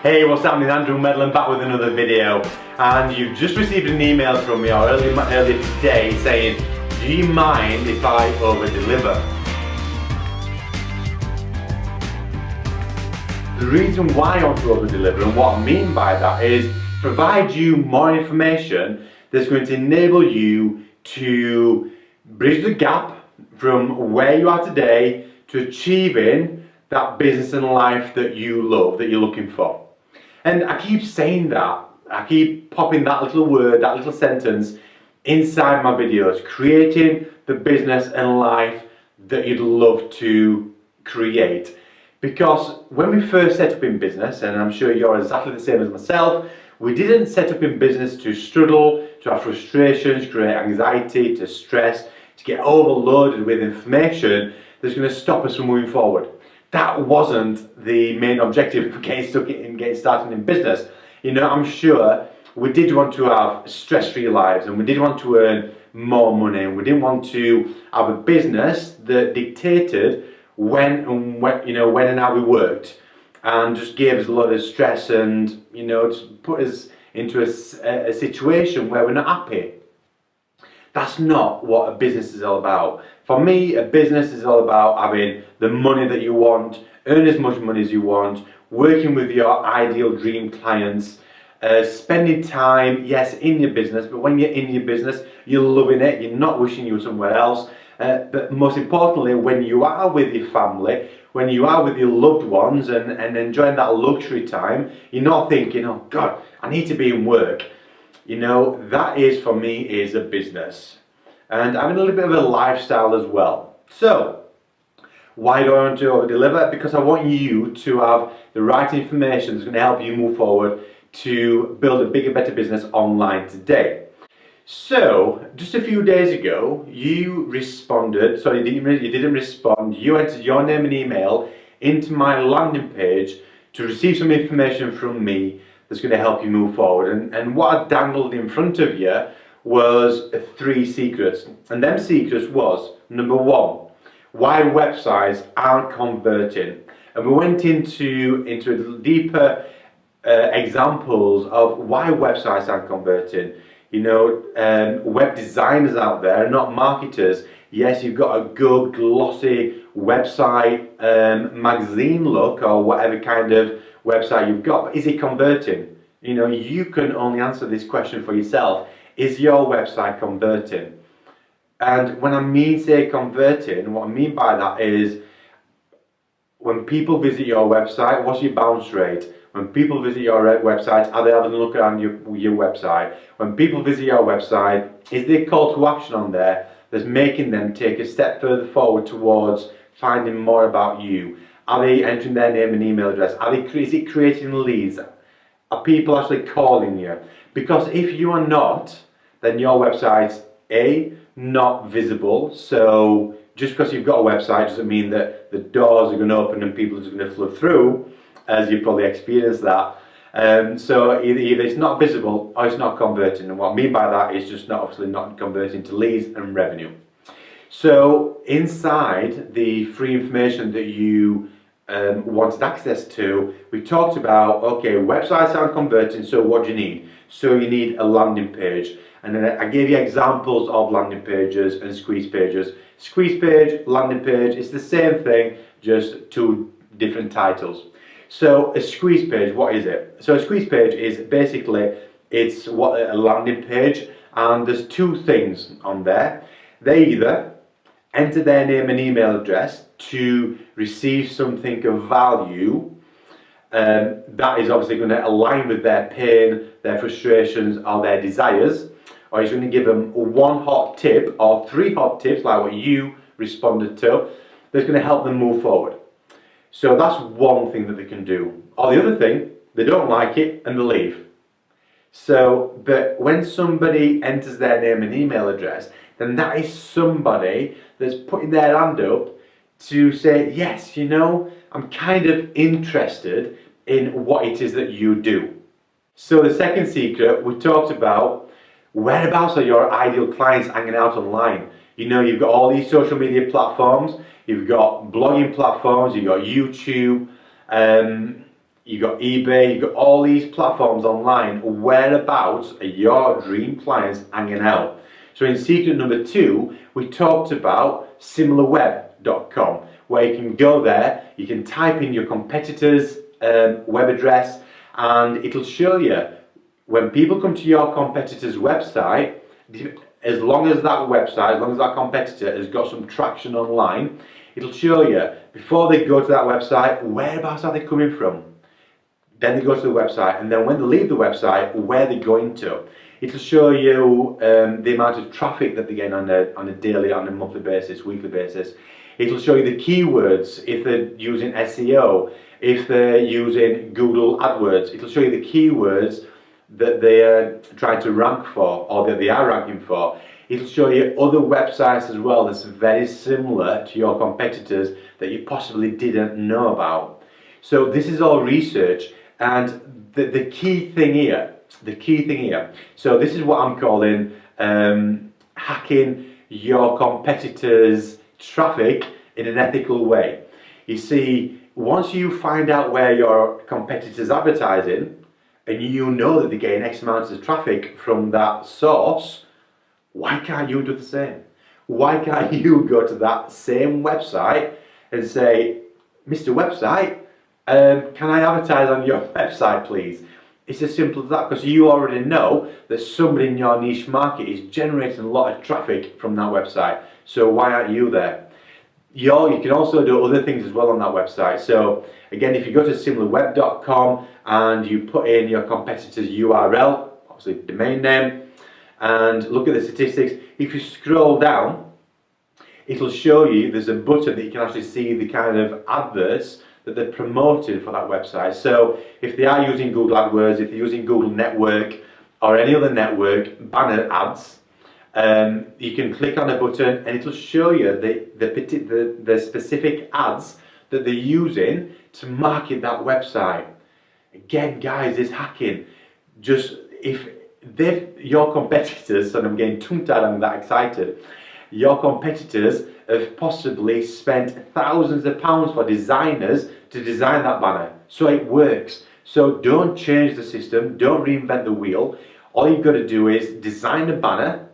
Hey, what's happening? Andrew MEDLAM back with another video, and you've just received an email from me earlier today saying, do you mind if I over-deliver? The reason why I want to over-deliver and what I mean by that is provide you more information that's going to enable you to bridge the gap from where you are today to achieving that business and life that you love, that you're looking for. And I keep saying that, I keep popping that little word, that little sentence inside my videos, creating the business and life that you'd love to create. Because when we first set up in business, and I'm sure you're exactly the same as myself, we didn't set up in business to struggle, to have frustrations, create anxiety, to stress, to get overloaded with information that's going to stop us from moving forward. That wasn't the main objective of getting started in business. You know, I'm sure we did want to have stress-free lives, and we did want to earn more money, and we didn't want to have a business that dictated when and how we worked, and just gave us a lot of stress and, you know, just put us into a situation where we're not happy. That's not what a business is all about. For me, a business is all about having the money that you want, earn as much money as you want, working with your ideal dream clients, spending time, yes, in your business, but when you're in your business, you're loving it, you're not wishing you were somewhere else. But most importantly, when you are with your family, when you are with your loved ones and enjoying that luxury time, you're not thinking, oh God, I need to be in work. You know, that is, for me, is a business. And having a little bit of a lifestyle as well. So, why do I want to over-deliver? Because I want you to have the right information that's going to help you move forward to build a bigger, better business online today. So, just a few days ago, you responded, sorry, you didn't respond, you entered your name and email into my landing page to receive some information from me that's going to help you move forward. And what I dangled in front of you was 3 secrets. And them secrets was, number 1, why websites aren't converting. And we went into a deeper examples of why websites aren't converting. You know, web designers out there, not marketers. Yes, you've got a good glossy website, magazine look, or whatever kind of website you've got, but is it converting? You know, you can only answer this question for yourself. Is your website converting? And when I say converting, what I mean by that is when people visit your website, what's your bounce rate? When people visit your website, are they having a look around your website? When people visit your website, is there a call to action on there that's making them take a step further forward towards finding more about you? Are they entering their name and email address? Is it creating leads? Are people actually calling you? Because if you are not, then your website's A, not visible. So just because you've got a website doesn't mean that the doors are going to open and people are just going to flow through, as you've probably experienced that. So either it's not visible or it's not converting. And what I mean by that is just obviously not converting to leads and revenue. So inside the free information that you wanted access to, we talked about, okay, websites aren't converting, so what do you need? So you need a landing page. And then I gave you examples of landing pages and squeeze pages. Squeeze page, landing page, it's the same thing, just 2 different titles. So a squeeze page, what is it? So a squeeze page is basically, it's what a landing page, and there's 2 things on there. They either enter their name and email address to receive something of value that is obviously going to align with their pain, their frustrations, or their desires, or he's going to give them 1 hot tip or 3 hot tips like what you responded to that's going to help them move forward. So that's one thing that they can do. Or the other thing, they don't like it and they leave. So, but when somebody enters their name and email address, then that is somebody that's putting their hand up to say, yes, you know, I'm kind of interested in what it is that you do. So the second secret, we talked about whereabouts are your ideal clients hanging out online. You know, you've got all these social media platforms, you've got blogging platforms, you've got YouTube, you've got eBay, you've got all these platforms online. Whereabouts are your dream clients hanging out? So in secret number 2, we talked about similarweb.com, where you can go there, you can type in your competitor's web address, and it'll show you when people come to your competitor's website, as long as that competitor has got some traction online, it'll show you before they go to that website, whereabouts are they coming from. Then they go to the website, and then when they leave the website, where they're going to. It'll show you the amount of traffic that they get on a daily, on a monthly basis, weekly basis. It'll show you the keywords, if they're using SEO, if they're using Google AdWords. It'll show you the keywords that they are trying to rank for, or that they are ranking for. It'll show you other websites as well that's very similar to your competitors that you possibly didn't know about. So this is all research, and the key thing here, so this is what I'm calling hacking your competitors' traffic in an ethical way. You see, once you find out where your competitors' advertising, and you know that they're getting X amount of traffic from that source, why can't you do the same? Why can't you go to that same website and say, Mr. Website, can I advertise on your website, please? It's as simple as that, because you already know that somebody in your niche market is generating a lot of traffic from that website. So why aren't you there? You can also do other things as well on that website. So again, if you go to similarweb.com and you put in your competitor's URL, obviously domain name, and look at the statistics, if you scroll down, it'll show you there's a button that you can actually see the kind of adverts that they're promoting for that website. So if they are using Google AdWords, if they're using Google Network or any other network banner ads, you can click on a button and it'll show you the specific ads that they're using to market that website. Again, guys, it's hacking. Just if your competitors, and I'm getting tongue-tied, I'm that excited, your competitors have possibly spent thousands of pounds for designers to design that banner. So it works. So don't change the system, don't reinvent the wheel. All you've got to do is design a banner,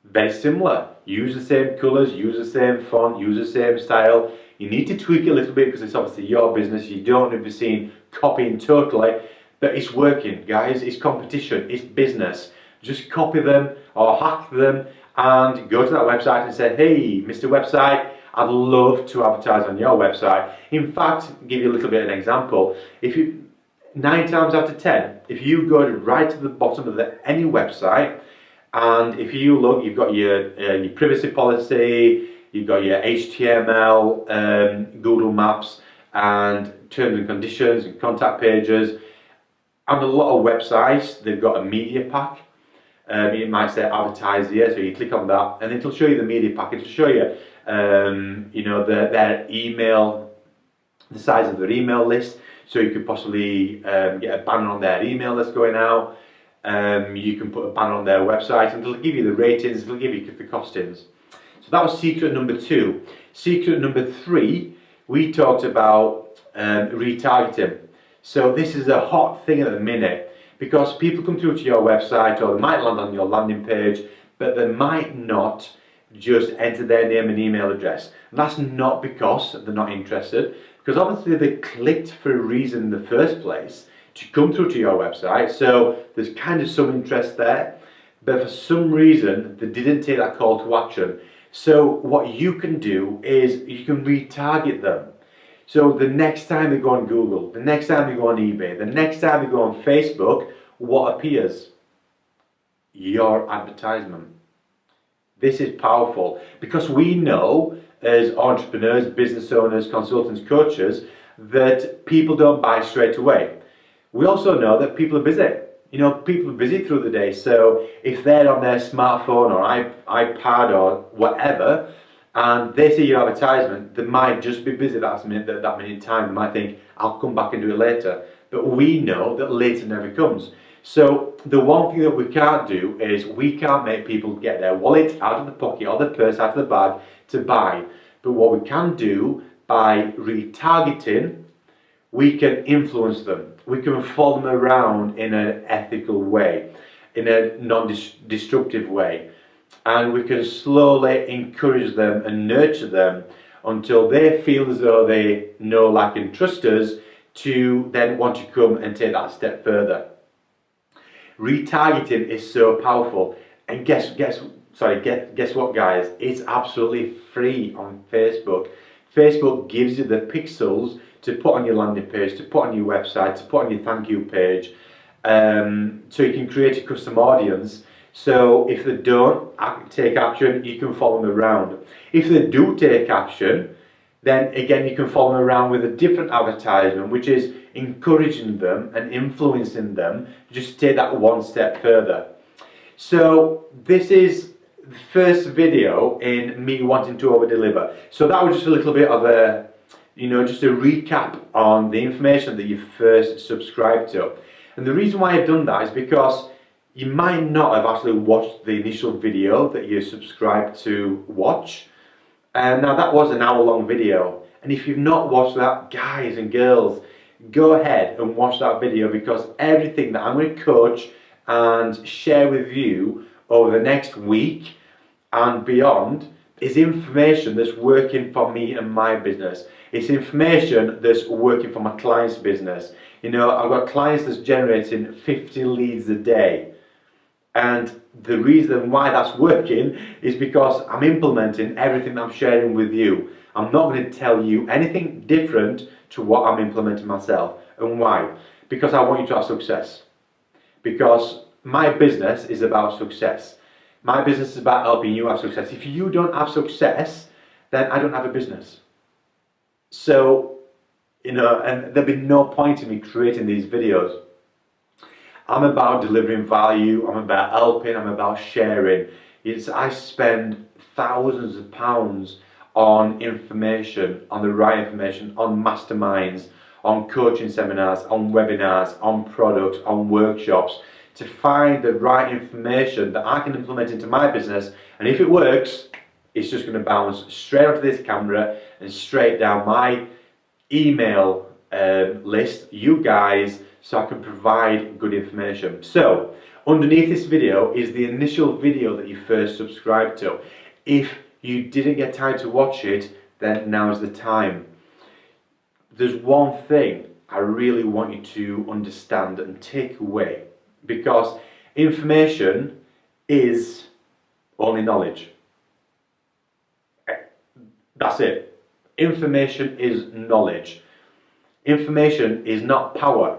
very similar. Use the same colours, use the same font, use the same style. You need to tweak it a little bit because it's obviously your business. You don't want to be seen copying totally, but it's working, guys. It's competition, it's business. Just copy them or hack them and go to that website and say, hey, Mr. Website, I'd love to advertise on your website. In fact, give you a little bit of an example. 9 times out of 10, if you go right to the bottom of any website, and if you look, you've got your privacy policy, you've got your HTML, Google Maps, and terms and conditions and contact pages. And a lot of websites, they've got a media pack. It might say advertise here, so you click on that, and it'll show you the media pack. It'll show you, their email, the size of their email list. So you could possibly get a banner on their email that's going out. You can put a banner on their website, and it'll give you the ratings, it'll give you the costings. So that was secret number 2. Secret number 3, we talked about retargeting. So this is a hot thing at the minute, because people come through to your website, or they might land on your landing page, but they might not just enter their name and email address. And that's not because they're not interested, because obviously they clicked for a reason in the first place to come through to your website, so there's kind of some interest there, but for some reason they didn't take that call to action. So what you can do is you can retarget them. So the next time they go on Google, the next time they go on eBay, the next time they go on Facebook, what appears? Your advertisement. This is powerful, because we know as entrepreneurs, business owners, consultants, coaches, that people don't buy straight away. We also know that people are busy. You know, people are busy through the day, so if they're on their smartphone or iPad or whatever, and they see your advertisement, they might just be busy that minute time. They might think, I'll come back and do it later. But we know that later never comes. So the one thing that we can't do is we can't make people get their wallet out of the pocket or their purse out of the bag to buy. But what we can do by retargeting, we can influence them. We can follow them around in an ethical way, in a non-destructive way. And we can slowly encourage them and nurture them until they feel as though they know, like, and trust us to then want to come and take that step further. Retargeting is so powerful, and guess what, guys? It's absolutely free on Facebook. Facebook gives you the pixels to put on your landing page, to put on your website, to put on your thank you page, so you can create a custom audience. So if they don't take action, you can follow them around. If they do take action, then again you can follow them around with a different advertisement, which is encouraging them and influencing them just to take that one step further. So this is the first video in me wanting to over deliver. So that was just a little bit of a, just a recap on the information that you first subscribed to. And the reason why I've done that is because you might not have actually watched the initial video that you subscribed to watch. And now that was an hour-long video. And if you've not watched that, guys and girls, go ahead and watch that video, because everything that I'm going to coach and share with you over the next week and beyond is information that's working for me and my business. It's information that's working for my client's business. I've got clients that's generating 50 leads a day. And the reason why that's working is because I'm implementing everything I'm sharing with you. I'm not going to tell you anything different to what I'm implementing myself. And why? Because I want you to have success. Because my business is about success. My business is about helping you have success. If you don't have success, then I don't have a business. So, and there'll be no point in me creating these videos. I'm about delivering value, I'm about helping, I'm about sharing. I spend thousands of pounds on information, on the right information, on masterminds, on coaching seminars, on webinars, on products, on workshops, to find the right information that I can implement into my business. And if it works, it's just going to bounce straight onto this camera and straight down my email list, you guys, so I can provide good information. So underneath this video is the initial video that you first subscribed to. If you didn't get time to watch it, then now's the time. There's one thing I really want you to understand and take away, because information is only knowledge. That's it. Information is knowledge. Information is not power.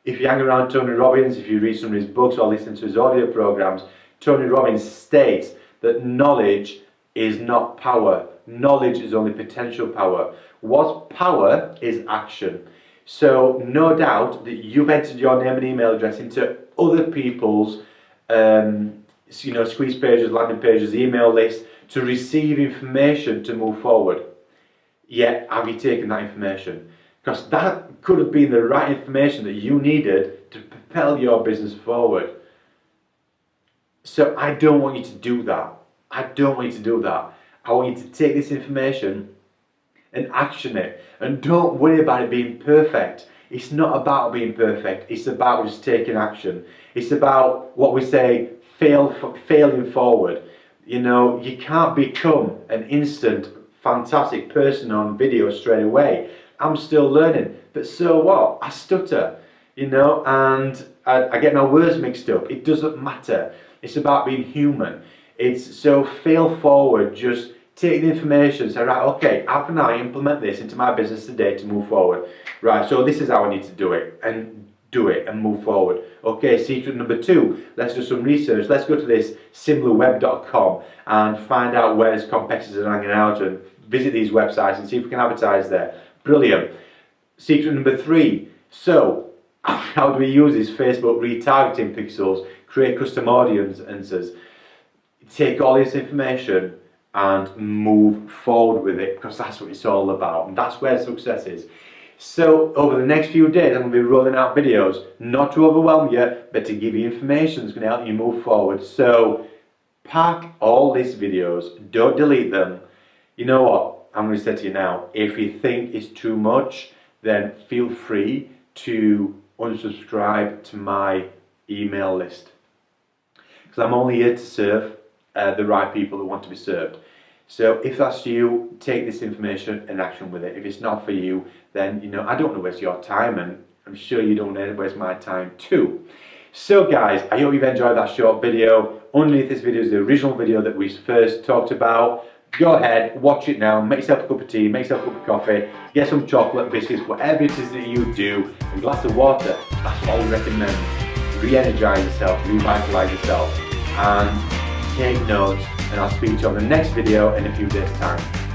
If you hang around Tony Robbins, if you read some of his books or listen to his audio programs, Tony Robbins states that knowledge is not power. Knowledge is only potential power. What's power is action. So no doubt that you've entered your name and email address into other people's squeeze pages, landing pages, email lists to receive information to move forward. Yet, have you taken that information? Because that could have been the right information that you needed to propel your business forward. So I don't want you to do that. I don't want you to do that. I want you to take this information and action it. And don't worry about it being perfect. It's not about being perfect. It's about just taking action. It's about what we say, failing forward. You can't become an instant fantastic person on video straight away. I'm still learning, but so what? I stutter, and I get my words mixed up. It doesn't matter. It's about being human. So fail forward. Just take the information, say, right, okay, how can I implement this into my business today to move forward? Right, so this is how I need to do it, and move forward. Okay, secret number 2, let's do some research. Let's go to this similarweb.com and find out where his competitors are hanging out, and visit these websites and see if we can advertise there. Brilliant. Secret number 3, so how do we use these Facebook retargeting pixels, create custom audiences, take all this information and move forward with it, because that's what it's all about, and that's where success is. So over the next few days I'm going to be rolling out videos, not to overwhelm you, but to give you information that's going to help you move forward. So park all these videos, don't delete them. You know what, I'm going to say to you now, if you think it's too much, then feel free to unsubscribe to my email list. Because I'm only here to serve the right people who want to be served. So if that's you, take this information and action with it. If it's not for you, then I don't want to waste your time, and I'm sure you don't want to waste my time too. So guys, I hope you've enjoyed that short video. Underneath this video is the original video that we first talked about. Go ahead, watch it now, make yourself a cup of tea, make yourself a cup of coffee, get some chocolate, biscuits, whatever it is that you do, a glass of water. That's what I would recommend. Re-energize yourself, revitalize yourself, and take notes, and I'll speak to you on the next video in a few days' time.